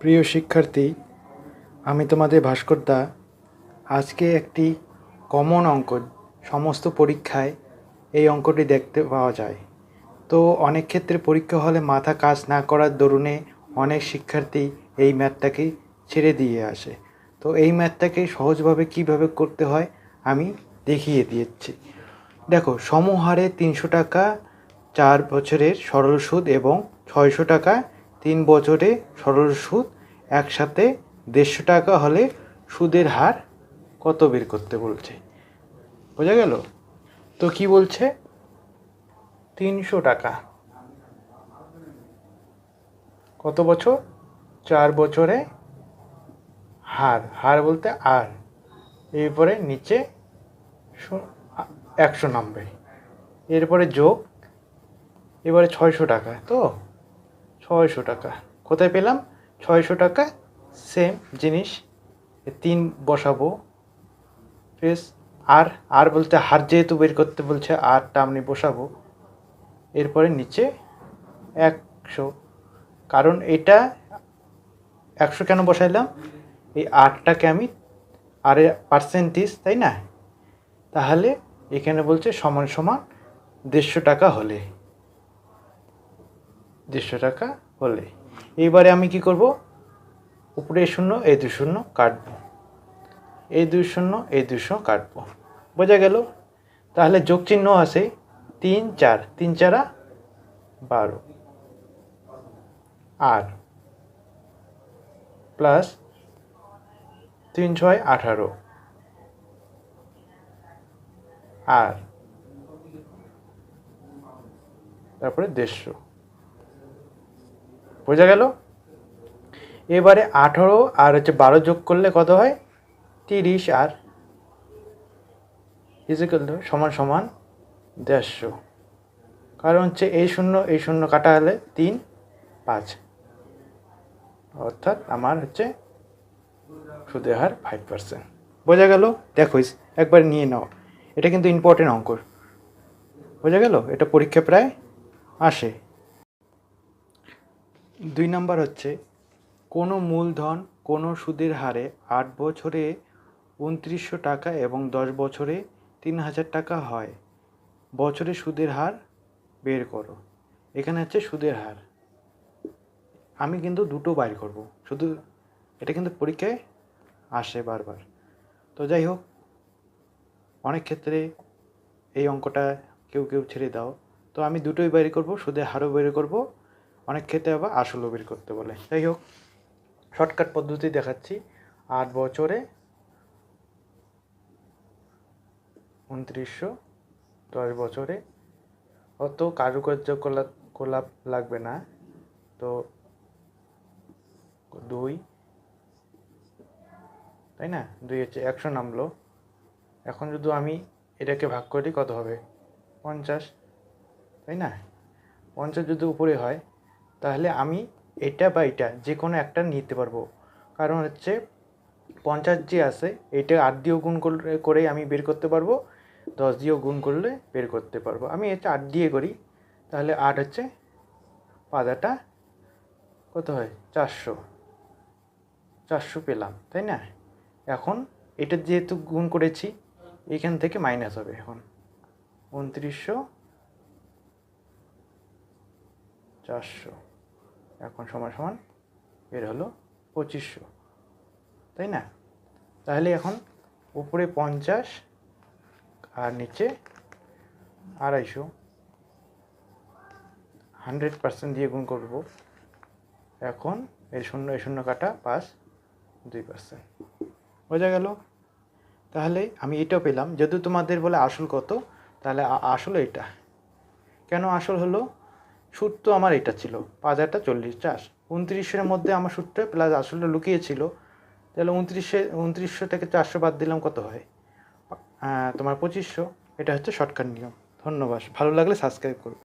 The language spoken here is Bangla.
প্রিয় শিক্ষার্থী, আমি তোমাদের ভাস্কর দা। আজকে একটি কমন অঙ্ক, সমস্ত পরীক্ষায় এই অঙ্কটি দেখতে পাওয়া যায়। তো অনেক ক্ষেত্রে পরীক্ষা হলে মাথা কাজ না করার দরুনে অনেক শিক্ষার্থী এই ম্যাথটাকে ছেড়ে দিয়ে আসে। তো এই ম্যাথটাকে সহজভাবে কিভাবে করতে হয় আমি দেখিয়ে দিয়েছি। দেখো, সমহারে 300 টাকা 4 বছরের সরল সুদ এবং 600 টাকা 3 বছরে সরল সুদ একসাথে 150 টাকা হলে সুদের হার কত বের করতে বলছে। বোঝা গেল? তো কি বলছে? 300 টাকা কত বছর? 4 বছরে হার বলতে আর, এরপরে নিচে 100 নামবে, এরপরে যোগ, এবারে 600 টাকা। তো 600 টাকা কোথায় পেলাম? 600 টাকা সেম জিনিস 3 বসাবো, প্রেস আর বলতে হার যেহেতু বের করতে বলছে আরটা আমি বসাবো, এরপরে নিচে 100। কারণ এটা 100 কেন বসাইলাম? এই আরটাকে আমি আরে পার্সেন্টেজ, তাই না? তাহলে এখানে বলছে সমান সমান 150 টাকা হলে, 150 টাকা হলে এইবারে আমি কি করব? উপরে শূন্য এই 2 শূন্য কাটবো, এই 2 শূন্য এই 2 শূন্য কাটবো। বোঝা গেল? তাহলে যোগ চিহ্ন আছে 3 4, 3 4 12 আর প্লাস 3 6 18 আর তারপরে 150। বোঝা গেল? এবারে 18 আর 12 যোগ করলে কত হয়? 30 আর ইজিক্যাল সমান সমান 150। কারণ এই শূন্য কাটা হলে 3 5, অর্থাৎ আমার সুদের হার 5%। বোঝা গেল? দেখো একবার নিয়ে নাও, এটা কিন্তু ইম্পর্টেন্ট অঙ্ক। বোঝা গেল? এটা পরীক্ষা প্রায় আসে। 2 নাম্বার কোনো মূলধন কোনো সুদের হারে 8 বছরে 2900 টাকা এবং 10 বছরে 3000 টাকা হয়, বছরে সুদের হার বের করো। এখানে সুদের হার আমি কিন্তু দুটো বাইর করব, শুধু এটা কিন্তু পরীক্ষায় আসে বারবার। তো যাই হোক, অনেক ক্ষেত্রে এই অঙ্কটা কেউ ছেড়ে দাও। তো আমি দুটোই বের করব, সুদের হারও বের করব, অনেক ক্ষেত্রে আবার আসলও বের করতে বলে। যাই হোক, শর্টকাট পদ্ধতি দেখাচ্ছি। 8 বছরে 2900, 10 বছরে, অত কারুকার্য করা লাগবে না। তো 2, তাই না? 2 100 নামলো। এখন যদি আমি এটাকে ভাগ করি কত হবে? 50, তাই না? 50 যদি উপরে হয় তাহলে আমি এটা বা এটা যে কোনো একটা নিতে পারবো। কারণ 50 যে আছে এটা 8 দিয়েও গুণ করেই আমি বের করতে পারবো, 10 দিয়েও গুণ করলে বের করতে পারবো। আমি 8 দিয়ে করি, তাহলে 8 5 কত হয়? 400 পেলাম, তাই না? এখন এটা যেহেতু গুণ করেছি, এখান থেকে মাইনাস হবে। এখন 2900 400 এখন সমান এর হলো 2500, তাই না? তাহলে এখন উপরে 50 আর নিচে 250, 100% দিয়ে গুণ করব। এখন এই শূন্য কাটা 5, 2%। বোঝা গেল? তাহলে আমি এটাও পেলাম। যদি তোমাদের বলে আসল কত, তাহলে আসল এটা। কেন আসল হলো? সুদ তো আমার এটা ছিল 5040 4, 2900-এর মধ্যে আমার সুদটা প্লাস আসলটা লুকিয়েছিল। তাহলে 2900 থেকে 400 বাদ দিলাম, কত হয়? তোমার 2500। এটা শর্টকাট নিয়ম। ধন্যবাদ। ভালো লাগলে সাবস্ক্রাইব করো।